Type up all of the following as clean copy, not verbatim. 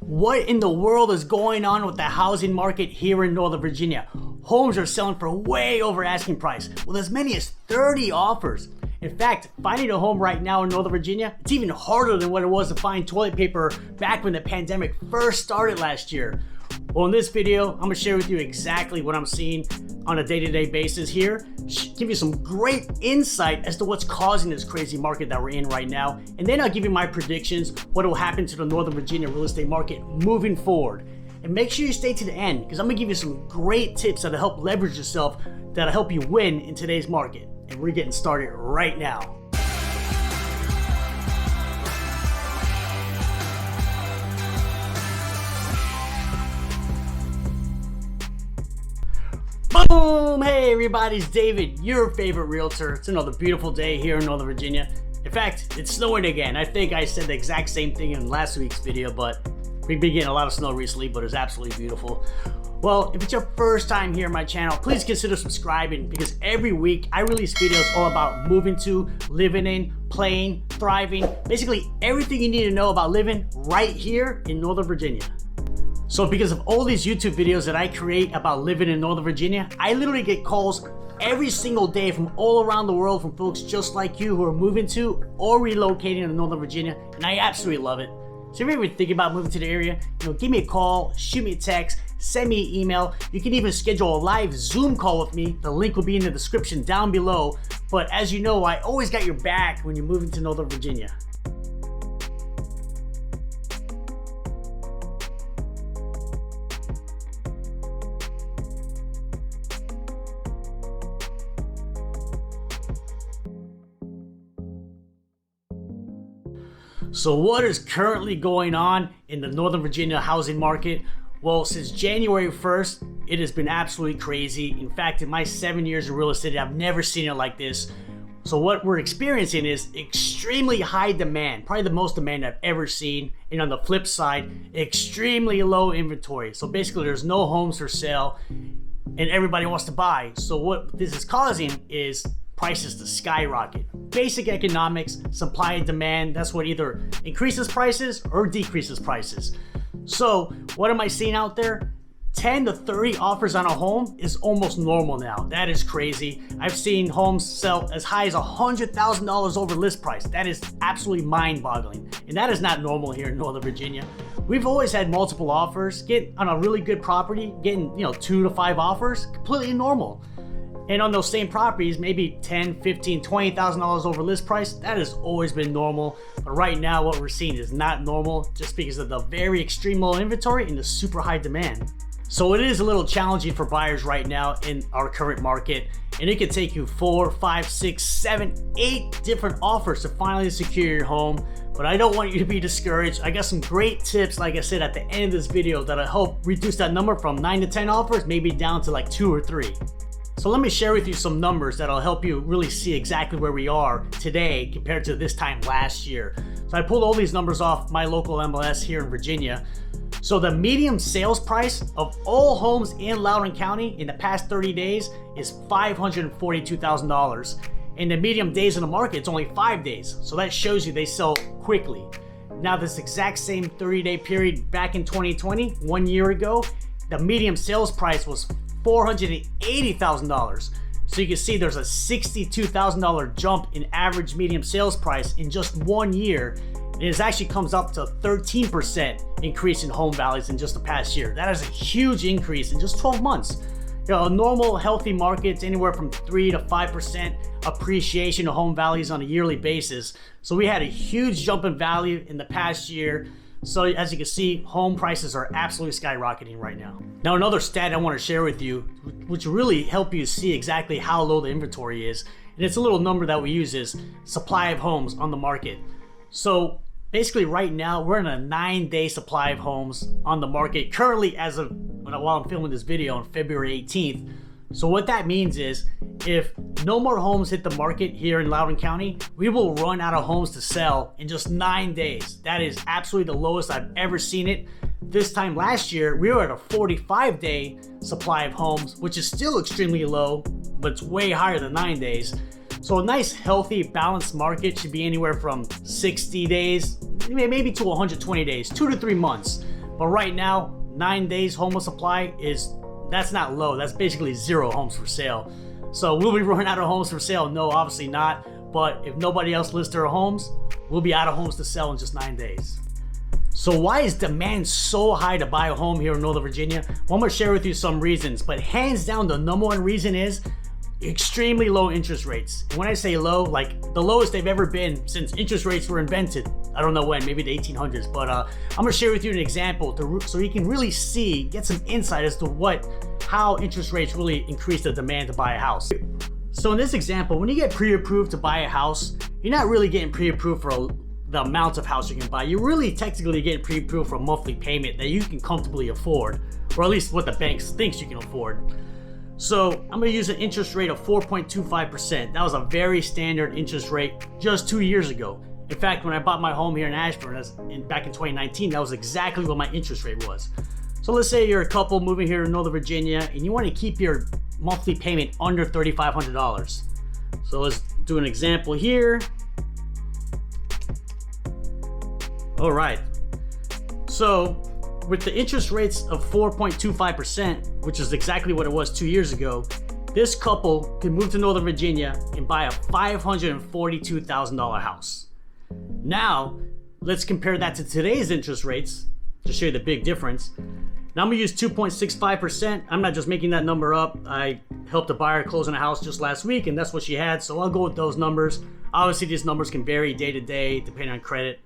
What in the world is going on with the housing market here in Northern Virginia? Homes are selling for way over asking price, with as many as 30 offers. In fact, finding a home right now in Northern Virginia, it's even harder than what it was to find toilet paper back when the pandemic first started last year. Well, in this video, I'm gonna share with you exactly what I'm seeing on a day-to-day basis here, give you some great insight as to what's causing this crazy market that we're in right now, and then I'll give you my predictions, what will happen to the Northern Virginia real estate market moving forward. And make sure you stay to the end, because I'm gonna give you some great tips that'll help leverage yourself, that'll help you win in today's market. And we're getting started right now. Boom! Hey everybody, it's David, your favorite realtor. It's another beautiful day here in Northern Virginia. In fact, it's snowing again. I think I said the exact same thing in last week's video, but we've been getting a lot of snow recently, but it's absolutely beautiful. Well, if it's your first time here on my channel, please consider subscribing, because every week I release videos all about moving to, living in, playing, thriving, basically everything you need to know about living right here in Northern Virginia. So because of all these YouTube videos that I create about living in Northern Virginia, I literally get calls every single day from all around the world from folks just like you who are moving to or relocating to Northern Virginia, and I absolutely love it. So if you're ever thinking about moving to the area, give me a call, shoot me a text, send me an email. You can even schedule a live Zoom call with me. The link will be in the description down below. But as you know, I always got your back when you're moving to Northern Virginia. So what is currently going on in the Northern Virginia housing market? Well, since January 1st, it has been absolutely crazy. In fact, in my 7 years of real estate, I've never seen it like this. So what we're experiencing is extremely high demand, probably the most demand I've ever seen. And on the flip side, extremely low inventory. So basically there's no homes for sale and everybody wants to buy. So what this is causing is prices to skyrocket. Basic economics, supply and demand, that's what either increases prices or decreases prices. So what am I seeing out there? 10 to 30 offers on a home is almost normal now. That is crazy. I've seen homes sell as high as $100,000 over list price. That is absolutely mind-boggling. And that is not normal here in Northern Virginia. We've always had multiple offers. Get on a really good property, getting 2 to 5 offers, completely normal. And on those same properties, maybe $10,000, $15,000, $20,000 over list price, that has always been normal. But right now, what we're seeing is not normal, just because of the very extreme low inventory and the super high demand. So it is a little challenging for buyers right now in our current market, and it can take you 4, 5, 6, 7, 8 different offers to finally secure your home. But I don't want you to be discouraged. I got some great tips, like I said, at the end of this video that'll help reduce that number from 9 to 10 offers, maybe down to like 2 or 3. So let me share with you some numbers that'll help you really see exactly where we are today compared to this time last year. So I pulled all these numbers off my local MLS here in Virginia. So the median sales price of all homes in Loudoun County in the past 30 days is $542,000. And the median days in the market, it's only 5 days. So that shows you they sell quickly. Now this exact same 30-day period back in 2020, 1 year ago, the median sales price was $480,000. So you can see there's a $62,000 jump in average median sales price in just 1 year. And it actually comes up to 13% increase in home values in just the past year. That is a huge increase in just 12 months. A normal healthy market's anywhere from 3 to 5% appreciation of home values on a yearly basis. So we had a huge jump in value in the past year. So as you can see, home prices are absolutely skyrocketing right now. Now another stat I want to share with you, which will really help you see exactly how low the inventory is, and it's a little number that we use, is supply of homes on the market. So basically right now, we're in a 9-day supply of homes on the market currently as of while I'm filming this video on February 18th. So what that means is if no more homes hit the market here in Loudoun County, we will run out of homes to sell in just 9 days. That is absolutely the lowest I've ever seen it. This time last year, we were at a 45-day supply of homes, which is still extremely low, but it's way higher than 9 days. So a nice, healthy, balanced market should be anywhere from 60 days, maybe to 120 days, 2 to 3 months. But right now, 9 days home supply that's not low. That's basically 0 homes for sale. So will we run out of homes for sale? No, obviously not. But if nobody else lists their homes, we'll be out of homes to sell in just 9 days. So why is demand so high to buy a home here in Northern Virginia? Well, I'm gonna share with you some reasons, but hands down, the number one reason is extremely low interest rates. And when I say low, like the lowest they've ever been since interest rates were invented. I don't know when, maybe the 1800s, but I'm gonna share with you an example so you can really get some insight as to how interest rates really increase the demand to buy a house. So in this example, when you get pre-approved to buy a house, you're not really getting pre-approved for the amount of house you can buy. You're really technically getting pre-approved for a monthly payment that you can comfortably afford, or at least what the bank thinks you can afford. So I'm gonna use an interest rate of 4.25%. That was a very standard interest rate just 2 years ago. In fact, when I bought my home here in Ashburn back in 2019, that was exactly what my interest rate was. So let's say you're a couple moving here in Northern Virginia and you want to keep your monthly payment under $3,500. So let's do an example here. All right. So with the interest rates of 4.25%, which is exactly what it was 2 years ago, this couple can move to Northern Virginia and buy a $542,000 house. Now, let's compare that to today's interest rates to show you the big difference. Now I'm gonna use 2.65%. I'm not just making that number up. I helped a buyer close on a house just last week and that's what she had, so I'll go with those numbers. Obviously these numbers can vary day to day depending on credit.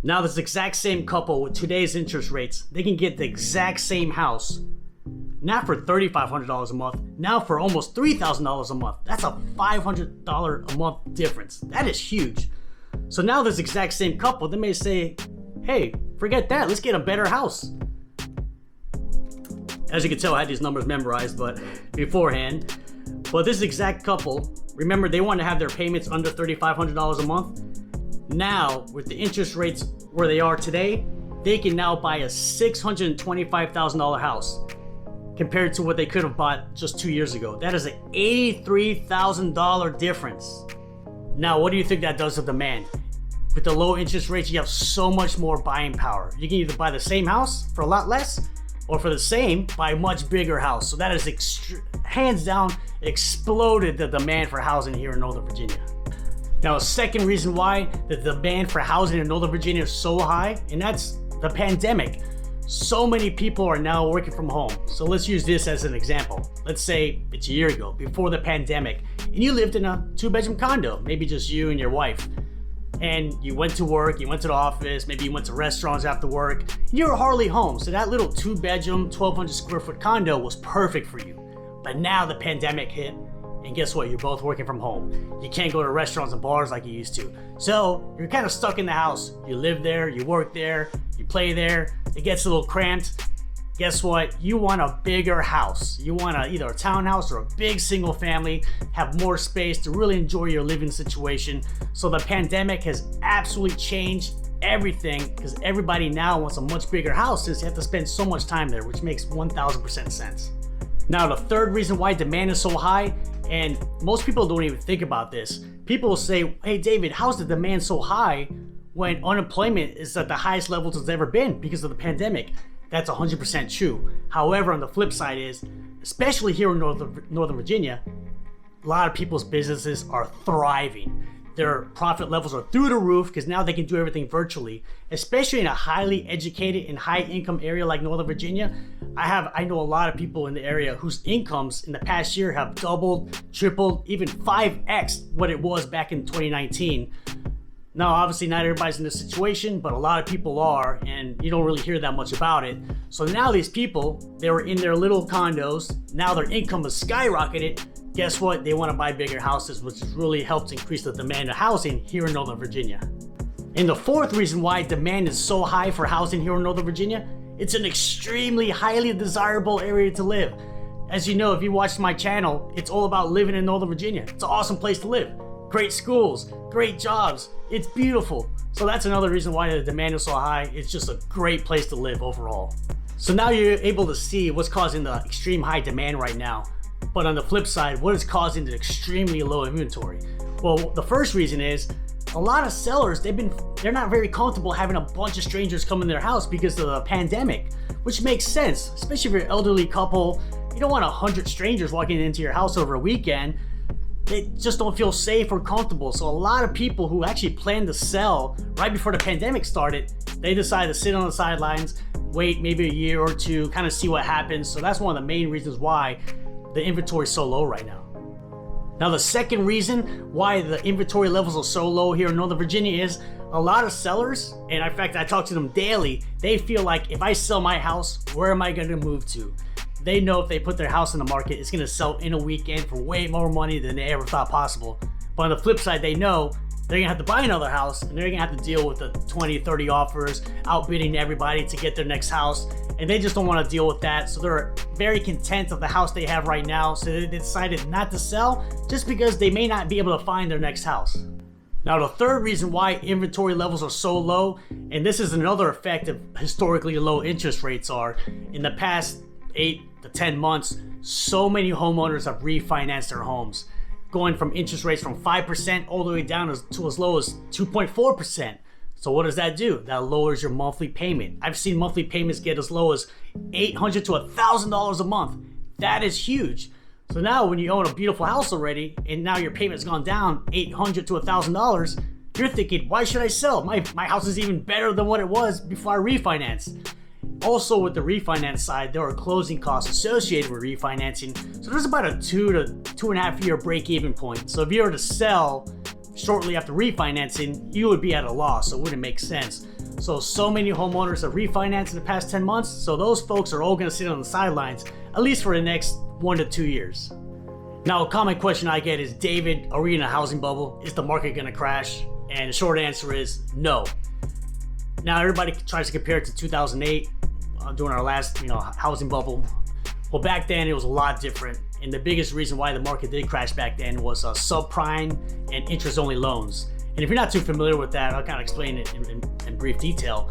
Now this exact same couple with today's interest rates, they can get the exact same house, not for $3,500 a month, now for almost $3,000 a month. That's a $500 a month difference. That is huge. So now this exact same couple, they may say, hey, forget that, let's get a better house. As you can tell, I had these numbers memorized beforehand. But this exact couple, remember they want to have their payments under $3,500 a month. Now, with the interest rates where they are today, they can now buy a $625,000 house compared to what they could have bought just 2 years ago. That is an $83,000 difference. Now, what do you think that does to demand? With the low interest rates, you have so much more buying power. You can either buy the same house for a lot less, or for the same, buy a much bigger house. So that has hands down exploded the demand for housing here in Northern Virginia. Now, a second reason why the demand for housing in Northern Virginia is so high, and that's the pandemic. So many people are now working from home. So let's use this as an example. Let's say it's a year ago, before the pandemic, and you lived in a 2-bedroom condo, maybe just you and your wife. And you went to work, you went to the office, maybe you went to restaurants after work, and you were hardly home. So that little 2-bedroom, 1,200 square foot condo was perfect for you. But now the pandemic hit, and guess what? You're both working from home. You can't go to restaurants and bars like you used to. So you're kind of stuck in the house. You live there, you work there, you play there. It gets a little cramped. Guess what? You want a bigger house. You want either a townhouse or a big single family, have more space to really enjoy your living situation. So the pandemic has absolutely changed everything because everybody now wants a much bigger house since you have to spend so much time there, which makes 1000% sense. Now, the third reason why demand is so high, and most people don't even think about this. People will say, hey David, how's the demand so high when unemployment is at the highest levels it's ever been because of the pandemic? That's 100% true. However, on the flip side is, especially here in Northern Virginia, a lot of people's businesses are thriving. Their profit levels are through the roof because now they can do everything virtually, especially in a highly educated and high income area like Northern Virginia. I know a lot of people in the area whose incomes in the past year have doubled, tripled, even 5x what it was back in 2019. Now, obviously not everybody's in this situation, but a lot of people are, and you don't really hear that much about it. So now these people, they were in their little condos, now their income has skyrocketed. Guess what? They want to buy bigger houses, which has really helped increase the demand of housing here in Northern Virginia. And the fourth reason why demand is so high for housing here in Northern Virginia, it's an extremely highly desirable area to live. As you know, if you watched my channel, it's all about living in Northern Virginia. It's an awesome place to live. Great schools, great jobs, it's beautiful. So that's another reason why the demand is so high. It's just a great place to live overall. So now you're able to see what's causing the extreme high demand right now. But on the flip side, what is causing the extremely low inventory? Well, the first reason is a lot of sellers, they're not very comfortable having a bunch of strangers come in their house because of the pandemic, which makes sense, especially if you're an elderly couple. You don't want 100 strangers walking into your house over a weekend. They just don't feel safe or comfortable. So a lot of people who actually planned to sell right before the pandemic started, they decided to sit on the sidelines, wait maybe a year or two, kind of see what happens. So that's one of the main reasons why the inventory is so low right now. Now, the second reason why the inventory levels are so low here in Northern Virginia is a lot of sellers, and in fact, I talk to them daily, they feel like if I sell my house, where am I going to move to? They know if they put their house in the market, it's going to sell in a weekend for way more money than they ever thought possible. But on the flip side, they know they're going to have to buy another house, and they're going to have to deal with the 20, 30 offers, outbidding everybody to get their next house. And they just don't want to deal with that. So they're very content of the house they have right now. So they decided not to sell just because they may not be able to find their next house. Now, the third reason why inventory levels are so low, and this is another effect of historically low interest rates, are in the past 8 to 10 months, so many homeowners have refinanced their homes, going from interest rates from 5% all the way down to as low as 2.4%. So what does that do? That lowers your monthly payment. I've seen monthly payments get as low as $800 to $1,000 a month. That is huge. So now when you own a beautiful house already, and now your payment's gone down $800 to $1,000, you're thinking, why should I sell? My house is even better than what it was before I refinanced. Also, with the refinance side, there are closing costs associated with refinancing. So there's about a 2 to 2.5 year break-even point. So if you were to sell shortly after refinancing, you would be at a loss, so it wouldn't make sense. So many homeowners have refinanced in the past 10 months, so those folks are all going to sit on the sidelines, at least for the next 1 to 2 years. Now, a common question I get is, David, are we in a housing bubble? Is the market going to crash? And the short answer is no. Now, everybody tries to compare it to 2008, during our last housing bubble. Well, back then it was a lot different. And the biggest reason why the market did crash back then was subprime and interest-only loans. And if you're not too familiar with that, I'll kind of explain it in brief detail.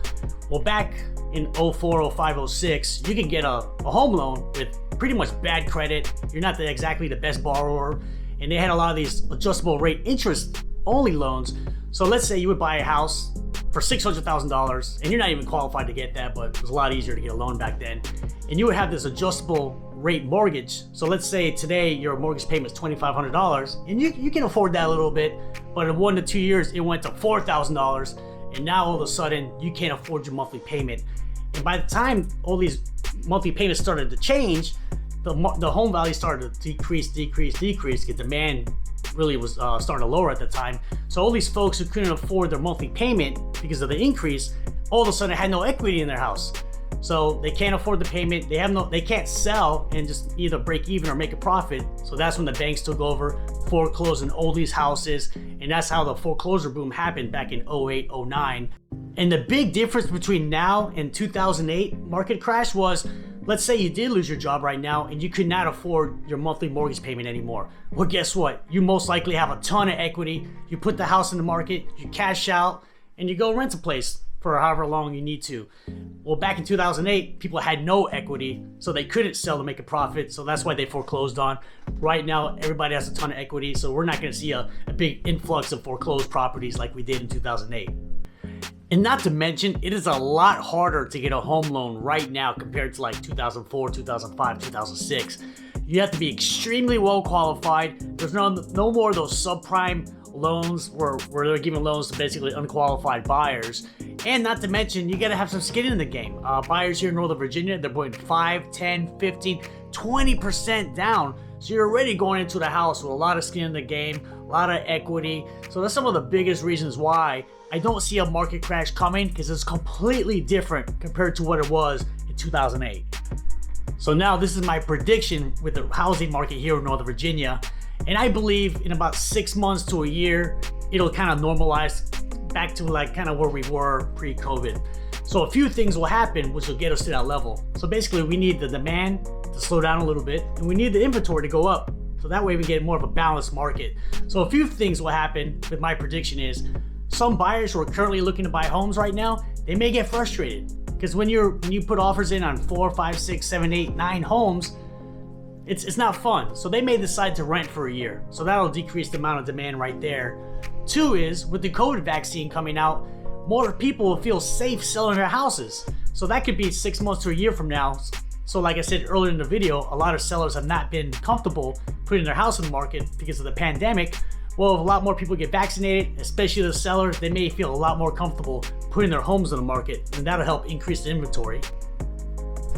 Well, back in 04, 05, 06, you can get a home loan with pretty much bad credit. You're not exactly the best borrower. And they had a lot of these adjustable rate interest-only loans. So let's say you would buy a house for $600,000, and you're not even qualified to get that, but it was a lot easier to get a loan back then. And you would have this adjustable rate mortgage. So let's say today your mortgage payment is $2,500, and you can afford that a little bit, but in 1 to 2 years it went to $4,000, and now all of a sudden you can't afford your monthly payment. And by the time all these monthly payments started to change, the home value started to decrease, because demand really was starting to lower at the time. So all these folks who couldn't afford their monthly payment because of the increase, all of a sudden had no equity in their house. So they can't afford the payment. They can't sell and just either break even or make a profit. So that's when the banks took over, foreclosing all these houses, and that's how the foreclosure boom happened back in 08, 09. And the big difference between now and 2008 market crash was, let's say you did lose your job right now and you could not afford your monthly mortgage payment anymore. Well, guess what? You most likely have a ton of equity. You put the house in the market, you cash out, and you go rent a place for however long you need to. Well, back in 2008, people had no equity, so they couldn't sell to make a profit, so that's why they foreclosed on. Right now, everybody has a ton of equity, so we're not gonna see a big influx of foreclosed properties like we did in 2008. And not to mention, it is a lot harder to get a home loan right now compared to like 2004, 2005, 2006. You have to be extremely well qualified. There's no more of those subprime loans where they're giving loans to basically unqualified buyers. And not to mention, you gotta have some skin in the game. Buyers here in Northern Virginia, they're putting 5, 10, 15, 20% down. So you're already going into the house with a lot of skin in the game, a lot of equity. So that's some of the biggest reasons why I don't see a market crash coming, because it's completely different compared to what it was in 2008. So now this is my prediction with the housing market here in Northern Virginia. And I believe in about 6 months to a year, it'll kind of normalize back to like kind of where we were pre-COVID. So a few things will happen which will get us to that level. So basically we need the demand to slow down a little bit, and we need the inventory to go up. So that way we get more of a balanced market. So a few things will happen with my prediction is, some buyers who are currently looking to buy homes right now, they may get frustrated. Because when you put offers in on 4, 5, 6, 7, 8, 9 homes, it's not fun. So they may decide to rent for a year. So that'll decrease the amount of demand right there. Two is, with the COVID vaccine coming out, more people will feel safe selling their houses. So that could be 6 months to a year from now. So like I said earlier in the video, a lot of sellers have not been comfortable putting their house in the market because of the pandemic. Well, if a lot more people get vaccinated, especially the sellers, they may feel a lot more comfortable putting their homes in the market, and that'll help increase the inventory.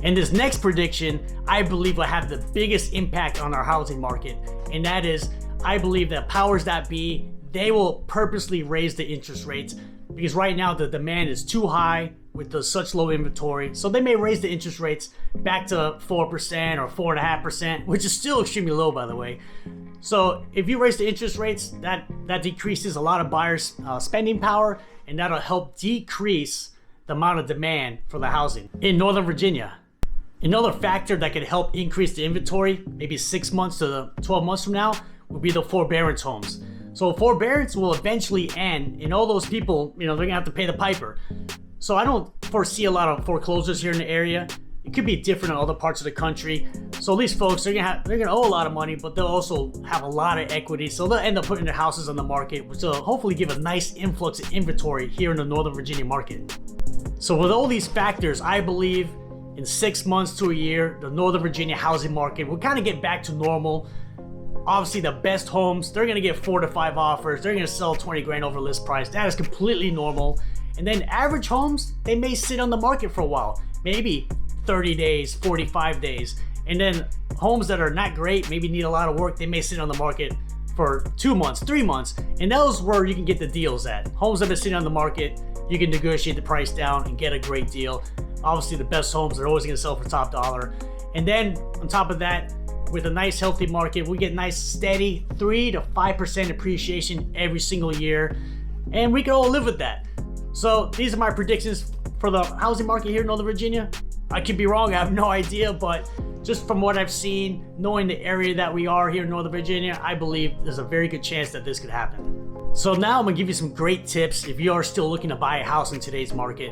And this next prediction, I believe, will have the biggest impact on our housing market, and that is, I believe that powers that be, they will purposely raise the interest rates because right now the demand is too high with such low inventory. So they may raise the interest rates back to 4% or 4.5%, which is still extremely low, by the way. So if you raise the interest rates, that decreases a lot of buyers' spending power, and that'll help decrease the amount of demand for the housing in Northern Virginia. Another factor that could help increase the inventory, maybe 6 months to 12 months from now, would be the forbearance homes. So forbearance will eventually end, and all those people, they're gonna have to pay the piper. So I don't foresee a lot of foreclosures here in the area. It could be different in other parts of the country. So these folks, they're gonna owe a lot of money, but they'll also have a lot of equity. So they'll end up putting their houses on the market, which will hopefully give a nice influx of inventory here in the Northern Virginia market. So with all these factors, I believe in 6 months to a year, the Northern Virginia housing market will kind of get back to normal. Obviously, the best homes, they're gonna get 4 to 5 offers. They're gonna sell 20 grand over list price. That is completely normal. And then average homes, they may sit on the market for a while, maybe 30 days, 45 days. And then homes that are not great, maybe need a lot of work, they may sit on the market for 2 months, 3 months. And those where you can get the deals at. Homes that have been sitting on the market, you can negotiate the price down and get a great deal. Obviously, the best homes are always gonna sell for top dollar. And then on top of that, with a nice healthy market, we get nice steady 3 to 5% appreciation every single year. And we can all live with that. So these are my predictions for the housing market here in Northern Virginia. I could be wrong, I have no idea, but just from what I've seen, knowing the area that we are here in Northern Virginia, I believe there's a very good chance that this could happen. So now I'm gonna give you some great tips if you are still looking to buy a house in today's market.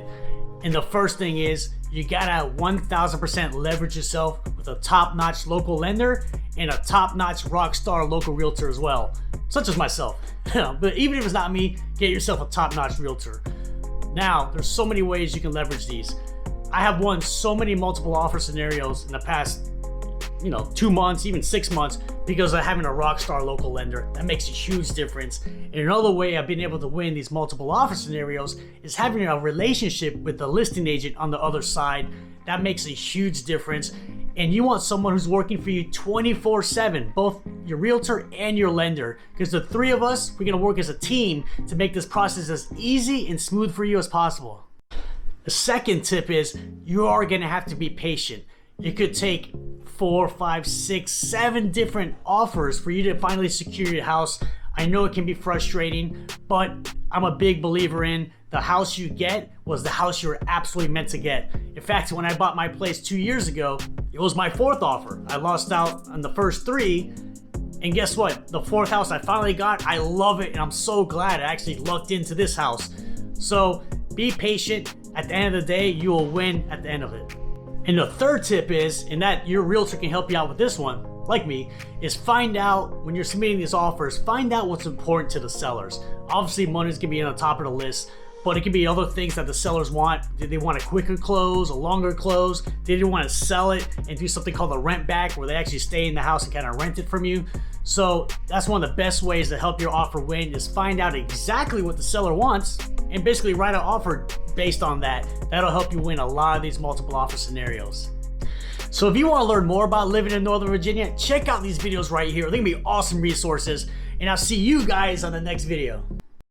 And the first thing is, you gotta 1000% leverage yourself with a top-notch local lender and a top-notch rockstar local realtor as well, such as myself. But even if it's not me, get yourself a top-notch realtor. Now, there's so many ways you can leverage these. I have won so many multiple offer scenarios in the past 2 months, even 6 months, because of having a rockstar local lender. That makes a huge difference. And another way I've been able to win these multiple offer scenarios is having a relationship with the listing agent on the other side. That makes a huge difference. And you want someone who's working for you 24/7, both your realtor and your lender, because the three of us, we're gonna work as a team to make this process as easy and smooth for you as possible. The second tip is, you are gonna have to be patient. It could take 4, 5, 6, 7 different offers for you to finally secure your house. I know it can be frustrating, but I'm a big believer in the house you get was the house you were absolutely meant to get. In fact, when I bought my place 2 years ago, it was my 4th offer. I lost out on the first 3, and guess what? The 4th house I finally got, I love it, and I'm so glad I actually lucked into this house. So be patient. At the end of the day, you will win at the end of it. And the third tip is, and that your realtor can help you out with this one, like me, is find out when you're submitting these offers, find out what's important to the sellers. Obviously, money's gonna be on the top of the list, but it could be other things that the sellers want. Did they want a quicker close, a longer close? Did they want to sell it and do something called a rent back, where they actually stay in the house and kind of rent it from you? So that's one of the best ways to help your offer win, is find out exactly what the seller wants and basically write an offer based on that. That'll help you win a lot of these multiple offer scenarios. So if you want to learn more about living in Northern Virginia, check out these videos right here. They're gonna be awesome resources, and I'll see you guys on the next video.